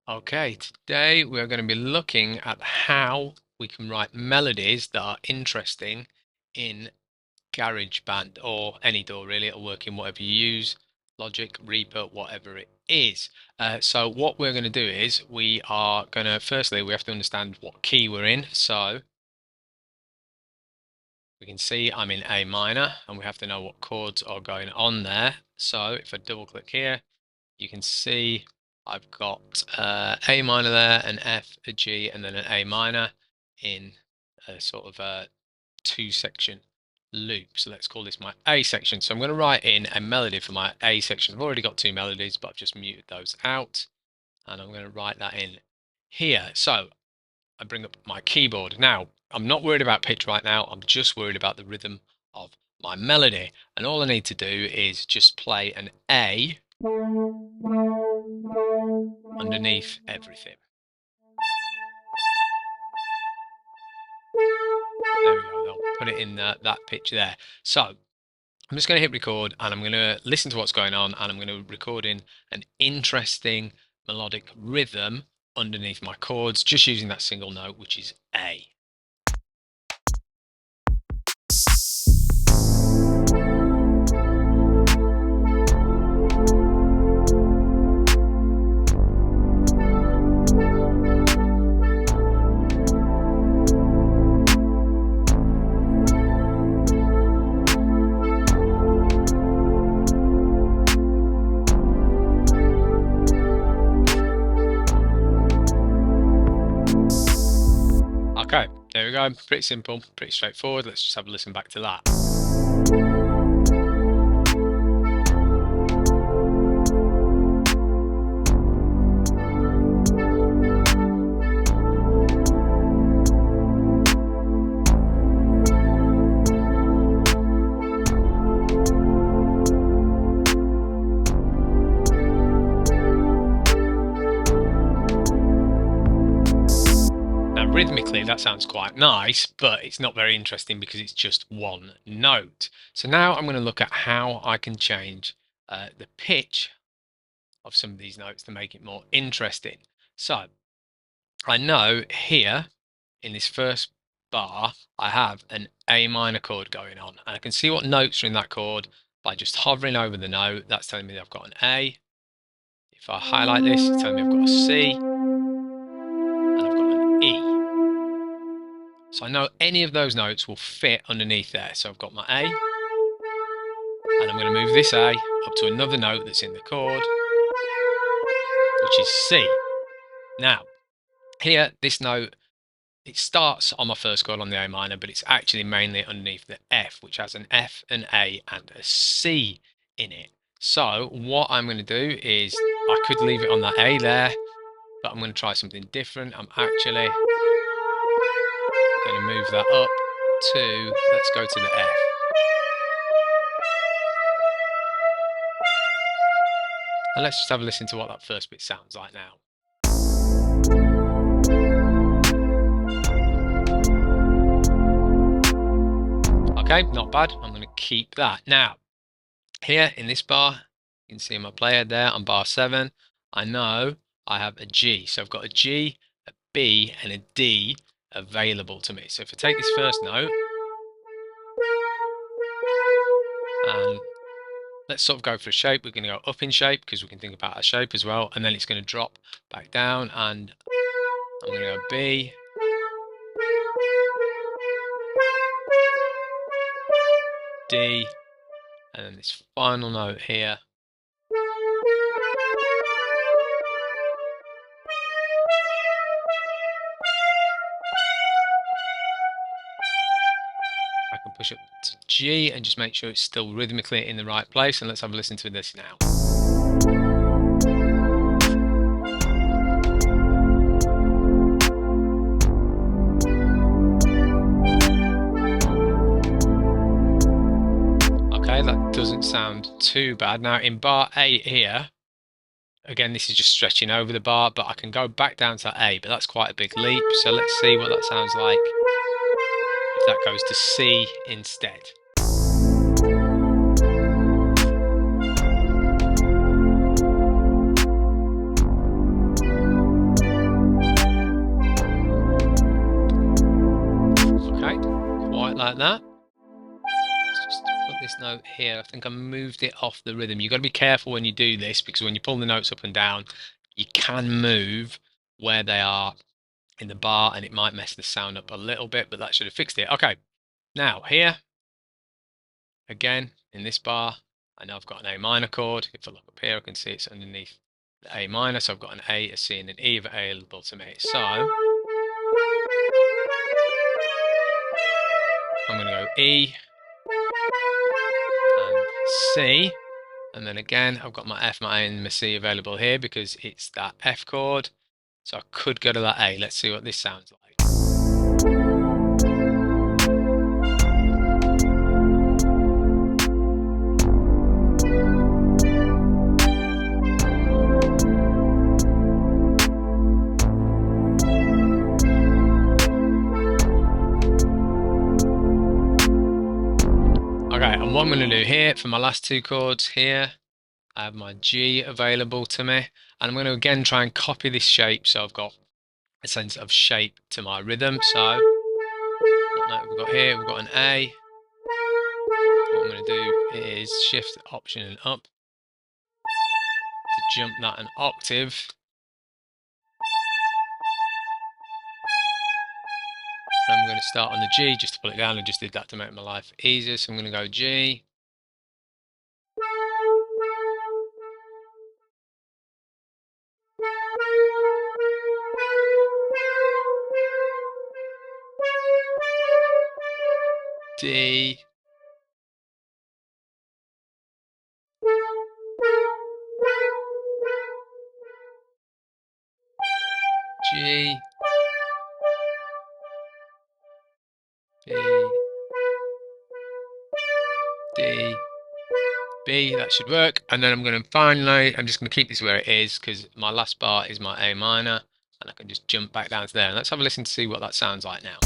Okay, today we're going to be looking at how we can write melodies that are interesting in GarageBand or any DAW really. It'll work in whatever you use, Logic, Reaper, whatever it is. So what we're going to do is we are going to, firstly, we have to understand what key we're in. So we can see I'm in A minor and we have to know what chords are going on there. So if I double click here, you can see I've got A minor there, an F, a G, and then an A minor in a sort of a two-section loop. So let's call this my A section. So I'm going to write in a melody for my A section. I've already got two melodies, but I've just muted those out. And I'm going to write that in here. So I bring up my keyboard. Now, I'm not worried about pitch right now. I'm just worried about the rhythm of my melody. And all I need to do is just play an A underneath everything. There we go, I'll put it in that pitch there. So I'm just going to hit record and I'm going to listen to what's going on, and I'm going to record in an interesting melodic rhythm underneath my chords, just using that single note, which is A. Okay, there we go. Pretty simple, pretty straightforward. Let's just have a listen back to that. Rhythmically, that sounds quite nice, but it's not very interesting because it's just one note. So now I'm going to look at how I can change the pitch of some of these notes to make it more interesting. So I know here in this first bar, I have an A minor chord going on, and I can see what notes are in that chord by just hovering over the note. That's telling me that I've got an A. If I highlight this, it's telling me I've got a C, and I've got an E. So I know any of those notes will fit underneath there. So I've got my A, and I'm going to move this A up to another note that's in the chord, which is C. Now, here, this note, it starts on my first chord on the A minor, but it's actually mainly underneath the F, which has an F, an A, and a C in it. So what I'm going to do is, I could leave it on that A there, but I'm going to try something different. I'm actually going to move that up to, let's go to the F. And let's just have a listen to what that first bit sounds like now. Okay, not bad. I'm going to keep that. Now, here in this bar, you can see my playhead there on bar 7. I know I have a G. So I've got a G, a B, and a D available to me. So if I take this first note, and let's sort of go for a shape. We're going to go up in shape because we can think about our shape as well. And then it's going to drop back down, and I'm going to go B, D, and then this final note here. I can push up to G and just make sure it's still rhythmically in the right place. And let's have a listen to this now. Okay, that doesn't sound too bad. Now in bar 8 here, again, this is just stretching over the bar, but I can go back down to A, but that's quite a big leap. So let's see what that sounds like if that goes to C instead. like that. Let's just put this note here. I think I moved it off the rhythm. You've got to be careful when you do this, because when you pull the notes up and down, you can move where they are in the bar and it might mess the sound up a little bit, but that should have fixed it. Okay, now here, again, in this bar, I know I've got an A minor chord. If I look up here, I can see it's underneath the A minor, so I've got an A, a C, and an E available to me. So I'm going to go E and C, and then again I've got my F, my A, and my C available here because it's that F chord. So I could go to that A. Let's see what this sounds like. Okay, and what I'm going to do here for my last two chords here, I have my G available to me, and I'm going to again try and copy this shape so I've got a sense of shape to my rhythm. So what note have we got here? We've got an A. What I'm going to do is shift Option and up to jump that an octave. I'm going to start on the G just to pull it down. I just did that to make my life easier. So I'm going to go G. D. G. B. D. B, that should work. And then I'm going to finally, I'm just going to keep this where it is because my last bar is my A minor, and I can just jump back down to there. And let's have a listen to see what that sounds like now.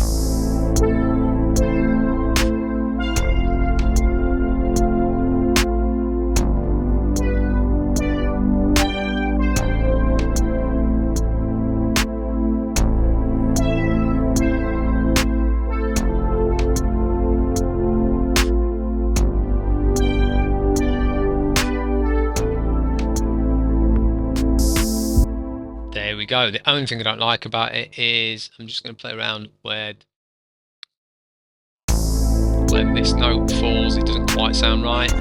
There we go. The only thing I don't like about it is I'm just going to play around where this note falls. It doesn't quite sound right.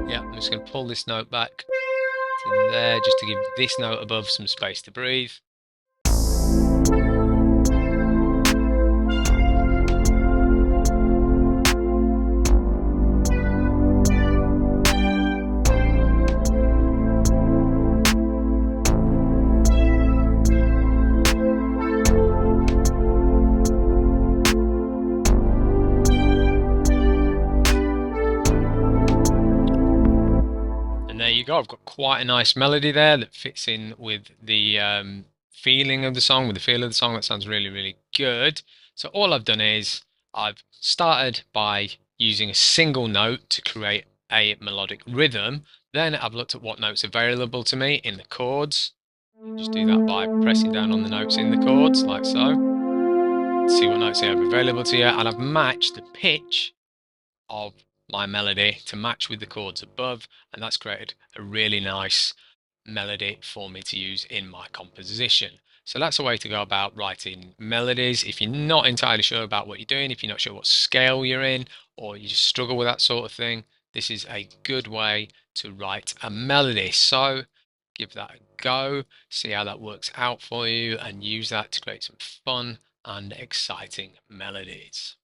Yeah, I'm just going to pull this note back to there just to give this note above some space to breathe. There you go. I've got quite a nice melody there that fits in with the feeling of the song, with the feel of the song. That sounds really, really good. So all I've done is I've started by using a single note to create a melodic rhythm. Then I've looked at what notes are available to me in the chords. Just do that by pressing down on the notes in the chords, like so. See what notes are available to you. And I've matched the pitch of my melody to match with the chords above, and that's created a really nice melody for me to use in my composition. So that's a way to go about writing melodies. If you're not entirely sure about what you're doing, if you're not sure what scale you're in, or you just struggle with that sort of thing, this is a good way to write a melody. So give that a go, see how that works out for you, and use that to create some fun and exciting melodies.